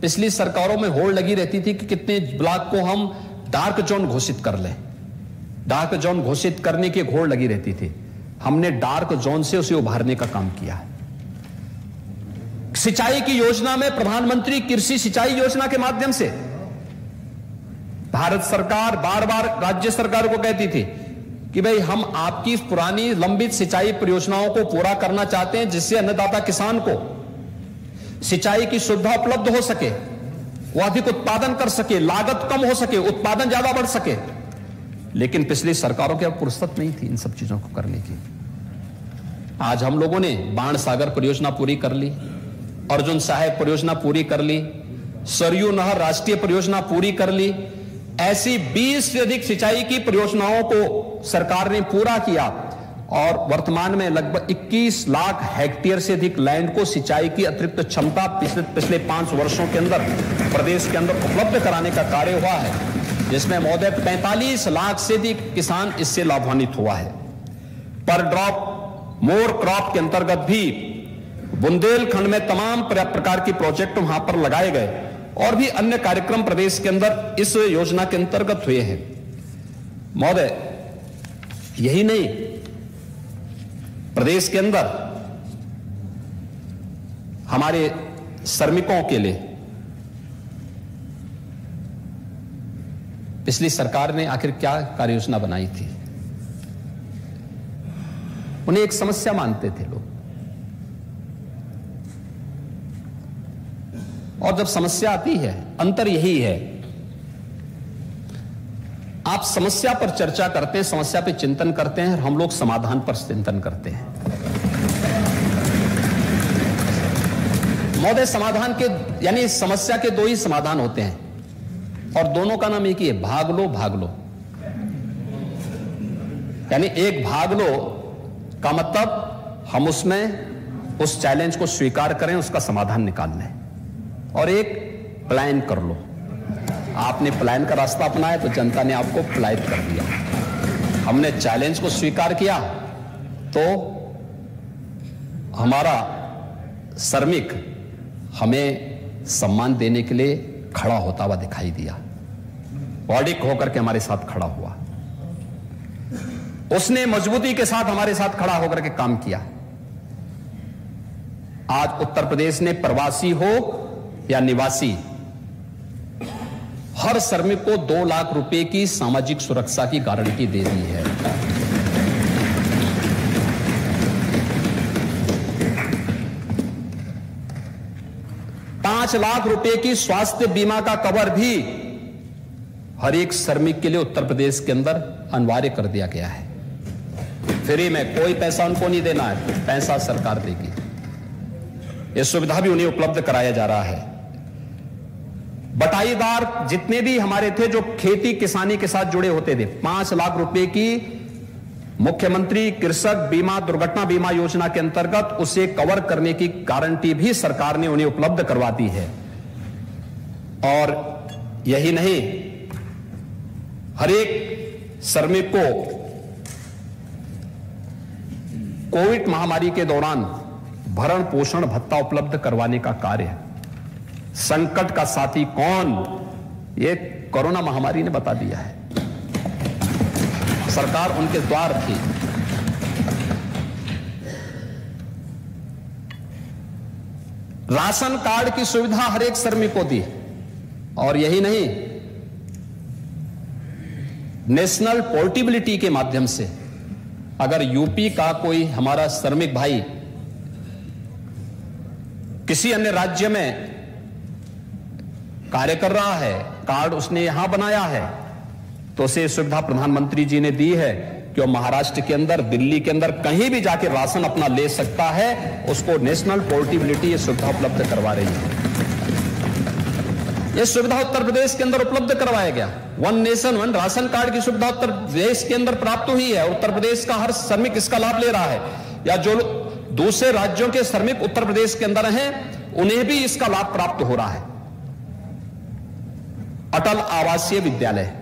पिछली सरकारों में होड़ लगी रहती थी कि कितने ब्लॉक को हम डार्क जोन घोषित कर लें। डार्क जोन घोषित करने की होड़ लगी रहती थी। हमने डार्क जोन से उसे उभारने का काम किया है। सिंचाई की योजना में प्रधानमंत्री कृषि सिंचाई योजना के माध्यम से भारत सरकार बार बार राज्य सरकार को कहती थी कि भाई हम आपकी पुरानी लंबित सिंचाई परियोजनाओं को पूरा करना चाहते हैं, जिससे अन्नदाता किसान को सिंचाई की सुविधा उपलब्ध हो सके, वो अधिक उत्पादन कर सके, लागत कम हो सके, उत्पादन ज्यादा बढ़ सके। लेकिन पिछली सरकारों की अब फुर्सत नहीं थी इन सब चीजों को करने की। आज हम लोगों ने बाण सागर परियोजना पूरी कर ली, अर्जुन सहायक परियोजना पूरी कर ली, सरयू नहर राष्ट्रीय परियोजना पूरी कर ली। ऐसी 20 से अधिक सिंचाई की परियोजनाओं को सरकार ने पूरा किया और वर्तमान में लगभग 21 लाख हेक्टेयर से अधिक लैंड को सिंचाई की अतिरिक्त क्षमता पिछले 5 वर्षों के अंदर प्रदेश के अंदर उपलब्ध कराने का कार्य हुआ है, जिसमें महोदय 45 लाख से अधिक किसान इससे लाभान्वित हुआ है। पर ड्रॉप मोर क्रॉप के अंतर्गत भी बुंदेलखंड में तमाम प्रकार के प्रोजेक्ट वहां पर लगाए गए और भी अन्य कार्यक्रम प्रदेश के अंदर इस योजना के अंतर्गत हुए हैं। महोदय, यही नहीं, प्रदेश के अंदर हमारे श्रमिकों के लिए पिछली सरकार ने आखिर क्या कार्य योजना बनाई थी। उन्हें एक समस्या मानते थे लोग, और जब समस्या आती है, अंतर यही है, आप समस्या पर चर्चा करते हैं, समस्या पे चिंतन करते हैं, और हम लोग समाधान पर चिंतन करते हैं। महोदय, समाधान के यानी समस्या के 2 ही समाधान होते हैं, और दोनों का नाम एक ही है, भाग लो भाग लो। यानी एक भाग लो का मतलब हम उसमें उस चैलेंज को स्वीकार करें, उसका समाधान निकाल लें, और एक प्लान कर लो। आपने प्लान का रास्ता अपनाया तो जनता ने आपको पलायित कर दिया। हमने चैलेंज को स्वीकार किया तो हमारा श्रमिक हमें सम्मान देने के लिए खड़ा होता हुआ दिखाई दिया, बॉडिक होकर के हमारे साथ खड़ा हुआ। उसने मजबूती के साथ हमारे साथ खड़ा होकर के काम किया। आज उत्तर प्रदेश ने प्रवासी हो या निवासी, हर श्रमिक को 2 लाख रुपए की सामाजिक सुरक्षा की गारंटी दे दी है। ₹5 लाख की स्वास्थ्य बीमा का कवर भी हर एक श्रमिक के लिए उत्तर प्रदेश के अंदर अनिवार्य कर दिया गया है। फ्री में, कोई पैसा उनको नहीं देना है, पैसा सरकार देगी। यह सुविधा भी उन्हें उपलब्ध कराया जा रहा है। बटाईदार जितने भी हमारे थे जो खेती किसानी के साथ जुड़े होते थे, 5 लाख रुपए की मुख्यमंत्री कृषक बीमा दुर्घटना बीमा योजना के अंतर्गत उसे कवर करने की गारंटी भी सरकार ने उन्हें उपलब्ध करवा दी है। और यही नहीं, हर एक श्रमिक को कोविड महामारी के दौरान भरण पोषण भत्ता उपलब्ध करवाने का कार्य। संकट का साथी कौन, ये कोरोना महामारी ने बता दिया है। सरकार उनके द्वार थी। राशन कार्ड की सुविधा हर एक श्रमिक को दी। और यही नहीं, नेशनल पोर्टेबिलिटी के माध्यम से अगर यूपी का कोई हमारा श्रमिक भाई किसी अन्य राज्य में कार्य कर रहा है, कार्ड उसने यहां बनाया है, तो उसे सुविधा प्रधानमंत्री जी ने दी है कि वो महाराष्ट्र के अंदर, दिल्ली के अंदर कहीं भी जाके राशन अपना ले सकता है। उसको नेशनल पोर्टेबिलिटी ये सुविधा उपलब्ध करवा रही है। यह सुविधा उत्तर प्रदेश के अंदर उपलब्ध करवाया गया। 1 नेशन 1 राशन कार्ड की सुविधा उत्तर प्रदेश के अंदर प्राप्त हुई है। उत्तर प्रदेश का हर श्रमिक इसका लाभ ले रहा है, या जो दूसरे राज्यों के श्रमिक उत्तर प्रदेश के अंदर हैं उन्हें भी इसका लाभ प्राप्त हो रहा है। अटल आवासीय विद्यालय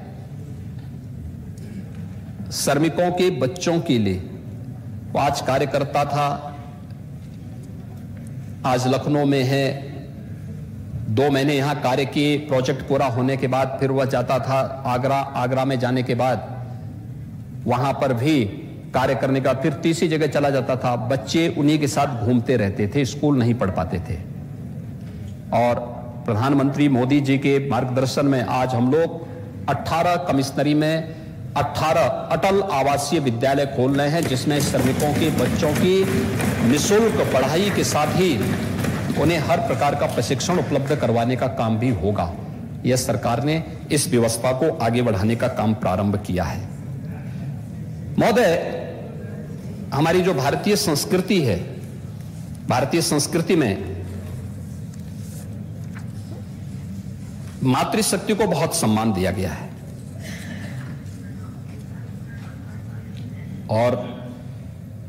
श्रमिकों के बच्चों के लिए, वो आज कार्य करता था, आज लखनऊ में है, 2 महीने यहां कार्य किए, प्रोजेक्ट पूरा होने के बाद फिर वह जाता था आगरा। आगरा में जाने के बाद वहां पर भी कार्य करने का फिर तीसरी जगह चला जाता था। बच्चे उन्हीं के साथ घूमते रहते थे, स्कूल नहीं पढ़ पाते थे। और प्रधानमंत्री मोदी जी के मार्गदर्शन में आज हम लोग 18 कमिश्नरी में 18 अटल आवासीय विद्यालय खोल रहे हैं, जिसमें श्रमिकों के बच्चों की निःशुल्क पढ़ाई के साथ ही उन्हें हर प्रकार का प्रशिक्षण उपलब्ध करवाने का काम भी होगा। यह सरकार ने इस व्यवस्था को आगे बढ़ाने का काम प्रारंभ किया है। महोदय, हमारी जो भारतीय संस्कृति है, भारतीय संस्कृति में मातृशक्ति को बहुत सम्मान दिया गया है और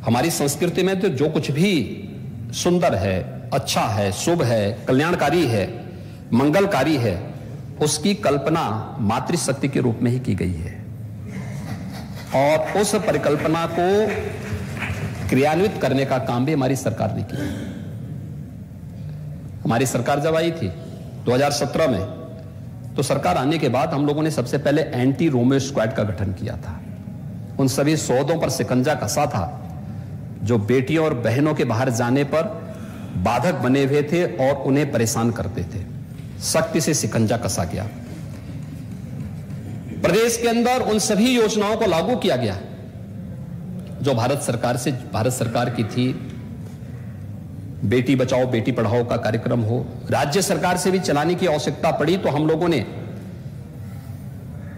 हमारी संस्कृति में तो जो कुछ भी सुंदर है, अच्छा है, शुभ है, कल्याणकारी है, मंगलकारी है, उसकी कल्पना मातृशक्ति के रूप में ही की गई है और उस परिकल्पना को क्रियान्वित करने का काम भी हमारी सरकार ने किया। हमारी सरकार जब आई थी 2017 में, तो सरकार आने के बाद हम लोगों ने सबसे पहले एंटी रोमियो स्क्वाड का गठन किया था। उन सभी सौदों पर शिकंजा कसा था जो बेटियों और बहनों के बाहर जाने पर बाधक बने हुए थे और उन्हें परेशान करते थे। सख्ती से शिकंजा कसा गया। प्रदेश के अंदर उन सभी योजनाओं को लागू किया गया जो भारत सरकार की थी। बेटी बचाओ बेटी पढ़ाओ का कार्यक्रम हो, राज्य सरकार से भी चलाने की आवश्यकता पड़ी तो हम लोगों ने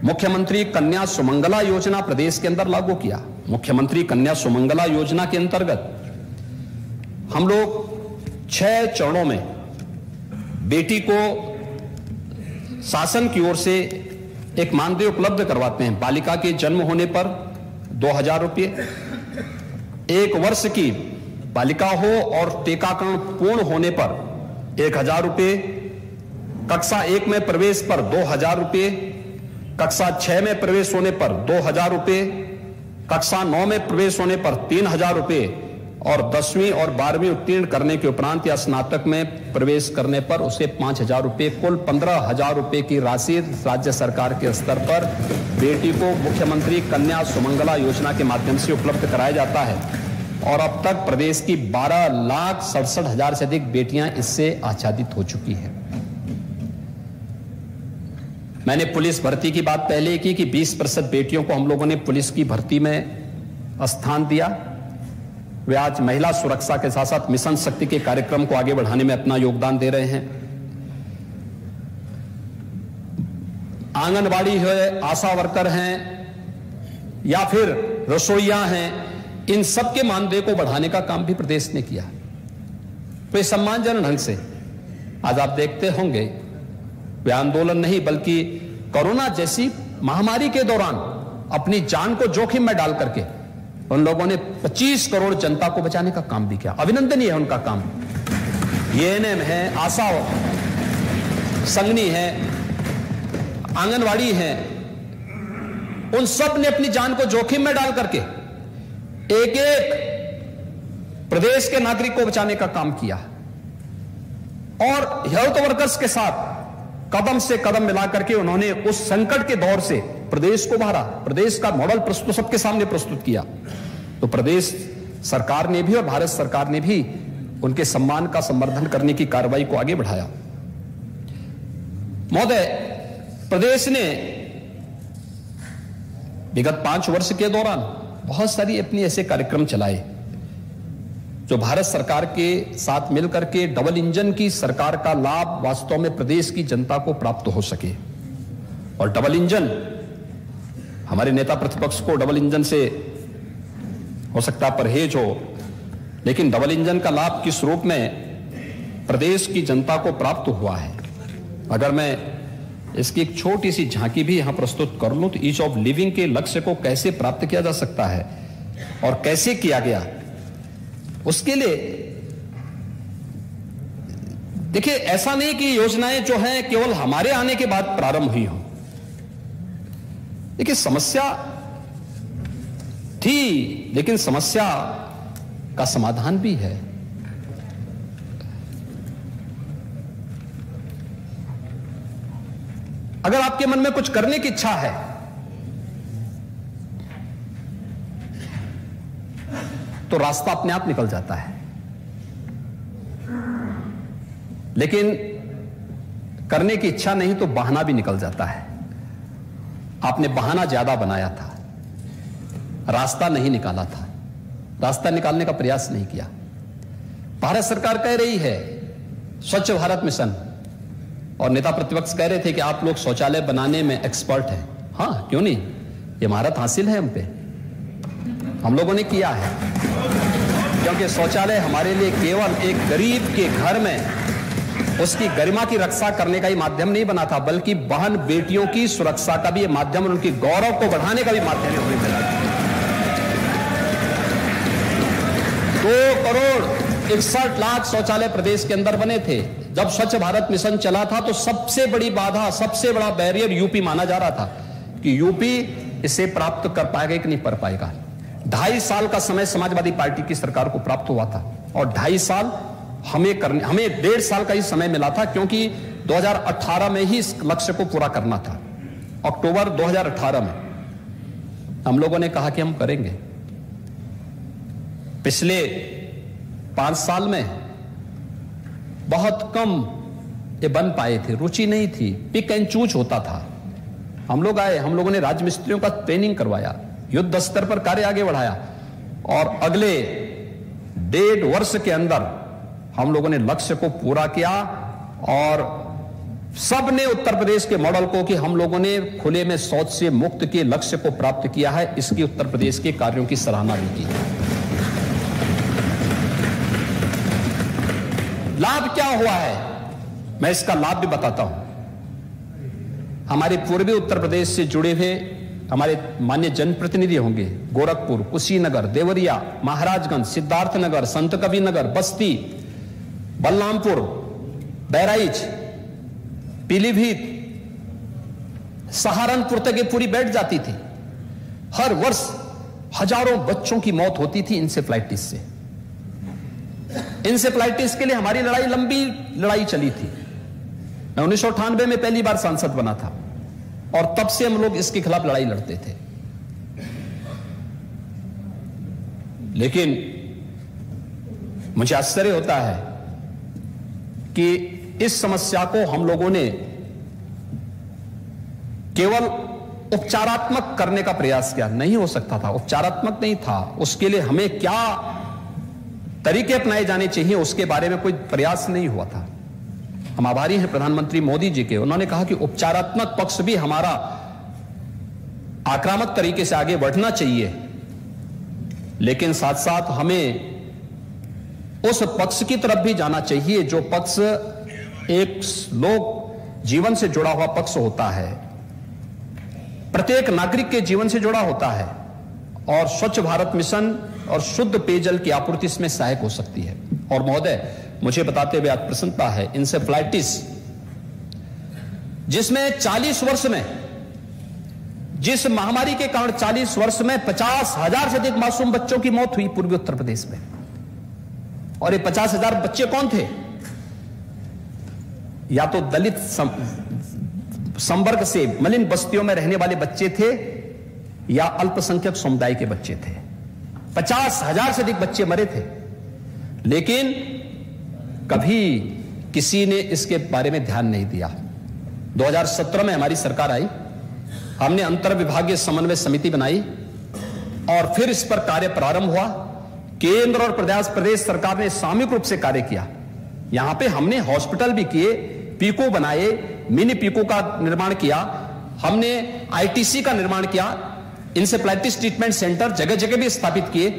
मुख्यमंत्री कन्या सुमंगला योजना प्रदेश के अंदर लागू किया। मुख्यमंत्री कन्या सुमंगला योजना के अंतर्गत हम लोग 6 चरणों में बेटी को शासन की ओर से एक मानदेय उपलब्ध करवाते हैं। बालिका के जन्म होने पर 2000 रुपये, 1 वर्ष की बालिका हो और टीकाकरण पूर्ण होने पर 1000 रुपये, कक्षा 1 में प्रवेश पर 2000 रुपये, कक्षा 6 में प्रवेश होने पर 2000 रुपये, कक्षा 9 में प्रवेश होने पर 3000 रुपये और 10वीं और 12वीं उत्तीर्ण करने के उपरांत या स्नातक में प्रवेश करने पर उसे 5000 रुपये, कुल 15000 रुपये की राशि राज्य सरकार के स्तर पर बेटी को मुख्यमंत्री कन्या सुमंगला योजना के माध्यम से उपलब्ध कराया जाता है। और अब तक प्रदेश की 12,67,000 से अधिक बेटियां इससे आच्छादित हो चुकी हैं। मैंने पुलिस भर्ती की बात पहले की कि 20% बेटियों को हम लोगों ने पुलिस की भर्ती में स्थान दिया। वे आज महिला सुरक्षा के साथ साथ मिशन शक्ति के कार्यक्रम को आगे बढ़ाने में अपना योगदान दे रहे हैं। आंगनबाड़ी है, आशा वर्कर हैं या फिर रसोइया हैं, इन सब के मानदेय को बढ़ाने का काम भी प्रदेश ने किया। तो सम्मानजनक ढंग से आज आप देखते होंगे वे आंदोलन नहीं बल्कि कोरोना जैसी महामारी के दौरान अपनी जान को जोखिम में डाल करके उन लोगों ने 25 करोड़ जनता को बचाने का काम भी किया। अभिनंदनीय है उनका काम। एएनएम है, आशा संगनी है, आंगनवाड़ी है, उन सब ने अपनी जान को जोखिम में डाल करके एक एक प्रदेश के नागरिक को बचाने का काम किया और हेल्थ वर्कर्स के साथ कदम से कदम मिलाकर के उन्होंने उस संकट के दौर से प्रदेश को बाहर, प्रदेश का मॉडल प्रस्तुत सबके सामने प्रस्तुत किया। तो प्रदेश सरकार ने भी और भारत सरकार ने भी उनके सम्मान का संवर्धन करने की कार्रवाई को आगे बढ़ाया। महोदय, प्रदेश ने विगत 5 वर्ष के दौरान बहुत सारी अपनी ऐसे कार्यक्रम चलाए जो भारत सरकार के साथ मिलकर के डबल इंजन की सरकार का लाभ वास्तव में प्रदेश की जनता को प्राप्त हो सके। और डबल इंजन, हमारे नेता प्रतिपक्ष को डबल इंजन से हो सकता परहेज हो, लेकिन डबल इंजन का लाभ किस रूप में प्रदेश की जनता को प्राप्त हुआ है, अगर मैं इसकी एक छोटी सी झांकी भी यहां प्रस्तुत कर लूं तो ईज ऑफ लिविंग के लक्ष्य को कैसे प्राप्त किया जा सकता है और कैसे किया गया, उसके लिए देखिए, ऐसा नहीं कि योजनाएं जो हैं केवल हमारे आने के बाद प्रारंभ हुई हो। देखिए, समस्या थी लेकिन समस्या का समाधान भी है। अगर आपके मन में कुछ करने की इच्छा है तो रास्ता अपने आप निकल जाता है, लेकिन करने की इच्छा नहीं तो बहाना भी निकल जाता है। आपने बहाना ज्यादा बनाया था, रास्ता नहीं निकाला था, रास्ता निकालने का प्रयास नहीं किया। भारत सरकार कह रही है स्वच्छ भारत मिशन, और नेता प्रतिपक्ष कह रहे थे कि आप लोग शौचालय बनाने में एक्सपर्ट हैं। हां, क्यों नहीं, ये महारत हासिल है हम पे, हम लोगों ने किया है। क्योंकि शौचालय हमारे लिए केवल एक गरीब के घर में उसकी गरिमा की रक्षा करने का ही माध्यम नहीं बना था, बल्कि बहन बेटियों की सुरक्षा का भी माध्यम और उनकी गौरव को बढ़ाने का भी माध्यम हमें मिला। 2,61,00,000 शौचालय प्रदेश के अंदर बने थे। जब स्वच्छ भारत मिशन चला था तो सबसे बड़ी बाधा, सबसे बड़ा बैरियर यूपी माना जा रहा था कि यूपी इसे प्राप्त कर पाएगा कि नहीं कर पाएगा। 2.5 साल का समय समाजवादी पार्टी की सरकार को प्राप्त हुआ था, और 2.5 साल हमें 1.5 साल का ही समय मिला था, क्योंकि 2018 में ही इस लक्ष्य को पूरा करना था। अक्टूबर 2018 में हम लोगों ने कहा कि हम करेंगे। पिछले 5 साल में बहुत कम ये बन पाए थे, रुचि नहीं थी, पिक एंड चूज होता था। हम लोग आए, हम लोगों ने राज्य मिस्त्रियों का ट्रेनिंग करवाया, युद्ध स्तर पर कार्य आगे बढ़ाया, और अगले 1.5 वर्ष के अंदर हम लोगों ने लक्ष्य को पूरा किया। और सबने उत्तर प्रदेश के मॉडल को कि हम लोगों ने खुले में शौच से मुक्त के लक्ष्य को प्राप्त किया है, इसकी उत्तर प्रदेश के कार्यों की सराहना भी की। लाभ क्या हुआ है, मैं इसका लाभ भी बताता हूं। हमारे पूर्वी उत्तर प्रदेश से जुड़े हुए हमारे मान्य जनप्रतिनिधि होंगे, गोरखपुर, कुशीनगर, देवरिया, महाराजगंज, सिद्धार्थनगर, संत कबीर नगर, बस्ती, बलरामपुर, बहराइच, पीलीभीत, सहारनपुर तक ये पूरी बैठ जाती थी। हर वर्ष हजारों बच्चों की मौत होती थी इंसेफ्लाइटिस से। इंसेफ्लाइटिस के लिए हमारी लड़ाई, लंबी लड़ाई चली थी। मैं 1998 में पहली बार सांसद बना था, और तब से हम लोग इसके खिलाफ लड़ाई लड़ते थे। लेकिन मुझे आश्चर्य होता है कि इस समस्या को हम लोगों ने केवल उपचारात्मक करने का प्रयास किया। नहीं हो सकता था, उपचारात्मक नहीं था। उसके लिए हमें क्या तरीके अपनाए जाने चाहिए, उसके बारे में कोई प्रयास नहीं हुआ था। हम आभारी हैं प्रधानमंत्री मोदी जी के, उन्होंने कहा कि उपचारात्मक पक्ष भी हमारा आक्रामक तरीके से आगे बढ़ना चाहिए, लेकिन साथ साथ हमें उस पक्ष की तरफ भी जाना चाहिए जो पक्ष एक लोक जीवन से जुड़ा हुआ पक्ष होता है, प्रत्येक नागरिक के जीवन से जुड़ा होता है, और स्वच्छ भारत मिशन और शुद्ध पेयजल की आपूर्ति इसमें सहायक हो सकती है। और महोदय, मुझे बताते हुए आज प्रसन्नता है, इंसेफ्लाइटिस जिसमें 40 वर्ष में, जिस महामारी के कारण 40 वर्ष में 50,000 से अधिक मासूम बच्चों की मौत हुई पूर्वी उत्तर प्रदेश में। और ये 50,000 बच्चे कौन थे? या तो दलित संवर्ग से मलिन बस्तियों में रहने वाले बच्चे थे, या अल्पसंख्यक समुदाय के बच्चे थे। 50,000 से अधिक बच्चे मरे थे, लेकिन कभी किसी ने इसके बारे में ध्यान नहीं दिया। 2017 में हमारी सरकार आई, हमने अंतर विभागीय समन्वय समिति बनाई, और फिर इस पर कार्य प्रारंभ हुआ। केंद्र और प्रदेश सरकार ने सामूहिक रूप से कार्य किया। यहां पे हमने हॉस्पिटल भी किए, पीको बनाए, मिनी पीको का निर्माण किया, हमने आईटीसी का निर्माण किया, इंसेफ्लाइटिस ट्रीटमेंट सेंटर जगह जगह भी स्थापित किए,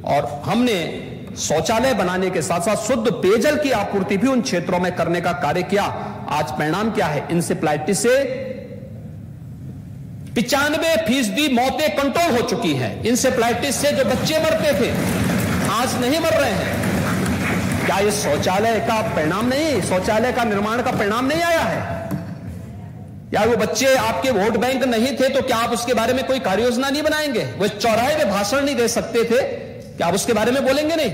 और हमने शौचालय बनाने के साथ साथ शुद्ध पेयजल की आपूर्ति भी उन क्षेत्रों में करने का कार्य किया। आज परिणाम क्या है? इंसेफ्लाइटिस से 95% मौतें कंट्रोल हो चुकी हैं। इंसेफ्लाइटिस से जो बच्चे मरते थे आज नहीं मर रहे हैं। क्या ये शौचालय का परिणाम नहीं, शौचालय का निर्माण का परिणाम नहीं आया है? या वो बच्चे आपके वोट बैंक नहीं थे तो क्या आप उसके बारे में कोई कार्य योजना नहीं बनाएंगे? वो चौराहे में भाषण नहीं दे सकते थे, क्या आप उसके बारे में बोलेंगे नहीं?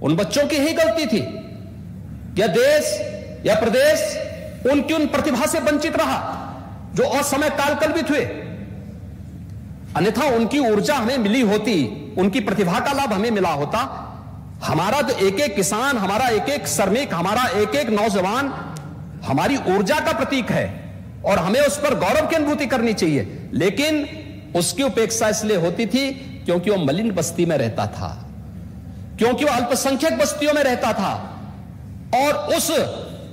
उन बच्चों की ही गलती थी, या देश या प्रदेश उनकी उन प्रतिभा से वंचित रहा जो असमय कालकल्पित हुए। अन्यथा उनकी ऊर्जा हमें मिली होती, उनकी प्रतिभा का लाभ हमें मिला होता। हमारा तो एक एक किसान, हमारा एक एक श्रमिक, हमारा एक एक नौजवान हमारी ऊर्जा का प्रतीक है और हमें उस पर गौरव की अनुभूति करनी चाहिए। लेकिन उसकी उपेक्षा इसलिए होती थी क्योंकि वो मलिन बस्ती में रहता था, क्योंकि वो अल्पसंख्यक बस्तियों में रहता था और उस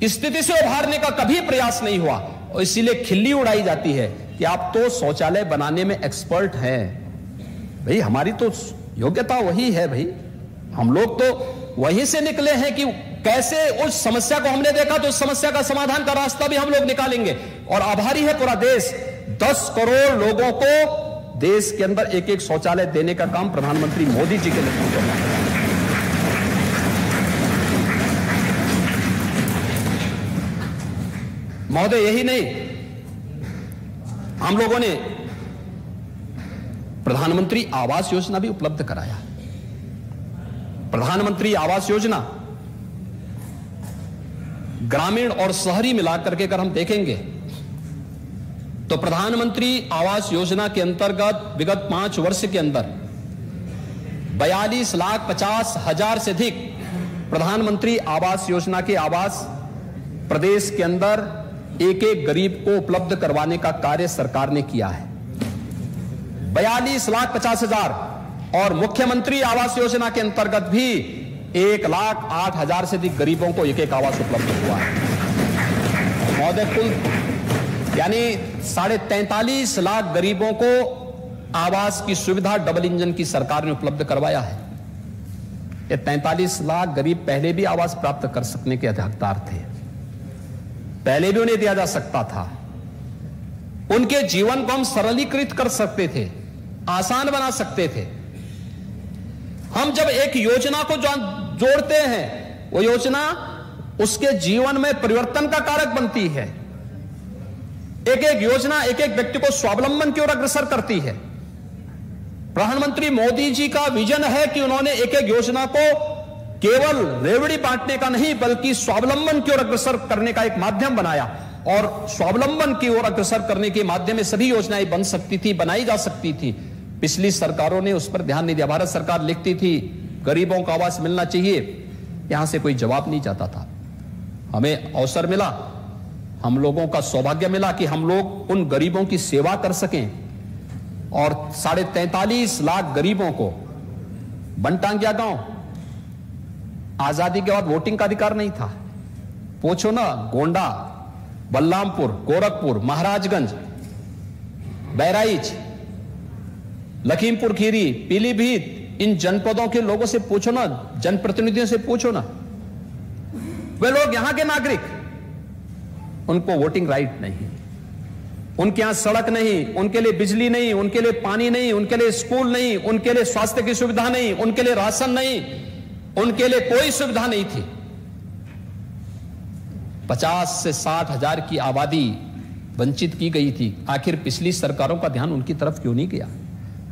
स्थिति से उभारने का कभी प्रयास नहीं हुआ। और इसीलिए खिल्ली उड़ाई जाती है कि आप तो शौचालय बनाने में एक्सपर्ट हैं। भाई हमारी तो योग्यता वही है, भाई हम लोग तो वहीं से निकले हैं कि कैसे उस समस्या को हमने देखा तो उस समस्या का समाधान का रास्ता भी हम लोग निकालेंगे। और आभारी है पूरा देश, 10 करोड़ लोगों को देश के अंदर एक एक शौचालय देने का काम प्रधानमंत्री मोदी जी के नेतृत्व में। महोदय यही नहीं, हम लोगों ने प्रधानमंत्री आवास योजना भी उपलब्ध कराया। प्रधानमंत्री आवास योजना ग्रामीण और शहरी मिलाकर के अगर हम देखेंगे तो प्रधानमंत्री आवास योजना के अंतर्गत विगत 5 वर्ष के अंदर 42,50,000 से अधिक प्रधानमंत्री आवास योजना के आवास प्रदेश के अंदर एक एक गरीब को उपलब्ध करवाने का कार्य सरकार ने किया है। 42,50,000 और मुख्यमंत्री आवास योजना के अंतर्गत भी 1,08,000 से अधिक गरीबों को एक एक आवास उपलब्ध हुआ है। महोदय कुल यानी 43.5 लाख गरीबों को आवास की सुविधा डबल इंजन की सरकार ने उपलब्ध करवाया है। ये 43 लाख गरीब पहले भी आवास प्राप्त कर सकने के हकदार थे, पहले भी उन्हें दिया जा सकता था। उनके जीवन को हम सरलीकृत कर सकते थे, आसान बना सकते थे। हम जब एक योजना को जोड़ते हैं, वो योजना उसके जीवन में परिवर्तन का कारक बनती है। एक एक योजना एक एक व्यक्ति को स्वावलंबन की ओर अग्रसर करती है। प्रधानमंत्री मोदी जी का विजन है कि उन्होंने एक एक योजना को केवल रेवड़ी बांटने का नहीं बल्कि स्वावलंबन की ओर अग्रसर करने का एक माध्यम बनाया। और स्वावलंबन की ओर अग्रसर करने के माध्यम में सभी योजनाएं बन सकती थी, बनाई जा सकती थी। पिछली सरकारों ने उस पर ध्यान नहीं दिया। भारत सरकार लिखती थी गरीबों को आवास मिलना चाहिए, यहां से कोई जवाब नहीं जाता था। हमें अवसर मिला, हम लोगों का सौभाग्य मिला कि हम लोग उन गरीबों की सेवा कर सकें और 43.5 लाख गरीबों को बनटांगिया गांव, आजादी के बाद वोटिंग का अधिकार नहीं था। पूछो ना, गोंडा, बलरामपुर, गोरखपुर, महाराजगंज, बहराइच, लखीमपुर खीरी, पीलीभीत, इन जनपदों के लोगों से पूछो ना, जनप्रतिनिधियों से पूछो ना, वे लोग यहां के नागरिक, उनको वोटिंग राइट नहीं, उनके यहां सड़क नहीं, उनके लिए बिजली नहीं, उनके लिए पानी नहीं, उनके लिए स्कूल नहीं, उनके लिए स्वास्थ्य की सुविधा नहीं, उनके लिए राशन नहीं, उनके लिए कोई सुविधा नहीं थी। 50 से 60 हजार की आबादी वंचित की गई थी। आखिर पिछली सरकारों का ध्यान उनकी तरफ क्यों नहीं गया?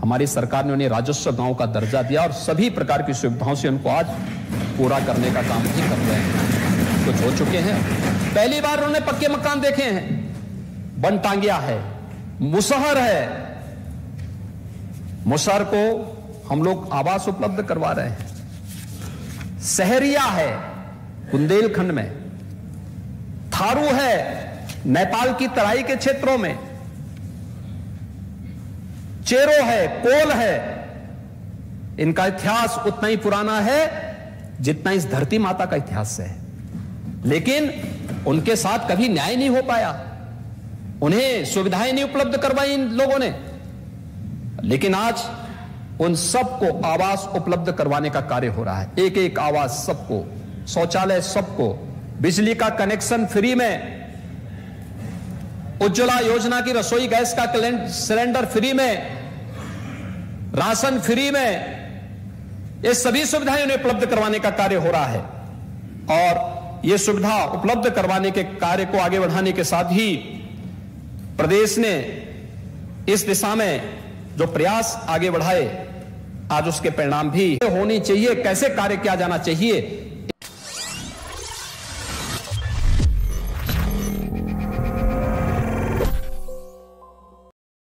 हमारी सरकार ने उन्हें राजस्व गांव का दर्जा दिया और सभी प्रकार की सुविधाओं से उनको आज पूरा करने का काम भी कर रहे हैं। कुछ हो चुके हैं। पहली बार उन्होंने पक्के मकान देखे हैं। बनटांगिया है, मुसहर है, मुसहर को हम लोग आवास उपलब्ध करवा रहे हैं। सहरिया है बुंदेलखंड में, थारू है नेपाल की तराई के क्षेत्रों में, चेरो है, कोल है। इनका इतिहास उतना ही पुराना है जितना इस धरती माता का इतिहास है, लेकिन उनके साथ कभी न्याय नहीं हो पाया, उन्हें सुविधाएं नहीं उपलब्ध करवाई इन लोगों ने। लेकिन आज उन सबको आवास उपलब्ध करवाने का कार्य हो रहा है। एक एक आवास सबको, शौचालय सबको, बिजली का कनेक्शन फ्री में, उज्ज्वला योजना की रसोई गैस का सिलेंडर फ्री में, राशन फ्री में, ये सभी सुविधाएं उन्हें उपलब्ध करवाने का कार्य हो रहा है। और ये सुविधा उपलब्ध करवाने के कार्य को आगे बढ़ाने के साथ ही प्रदेश ने इस दिशा में जो प्रयास आगे बढ़ाए, आज उसके परिणाम भी होनी चाहिए। कैसे कार्य किया जाना चाहिए,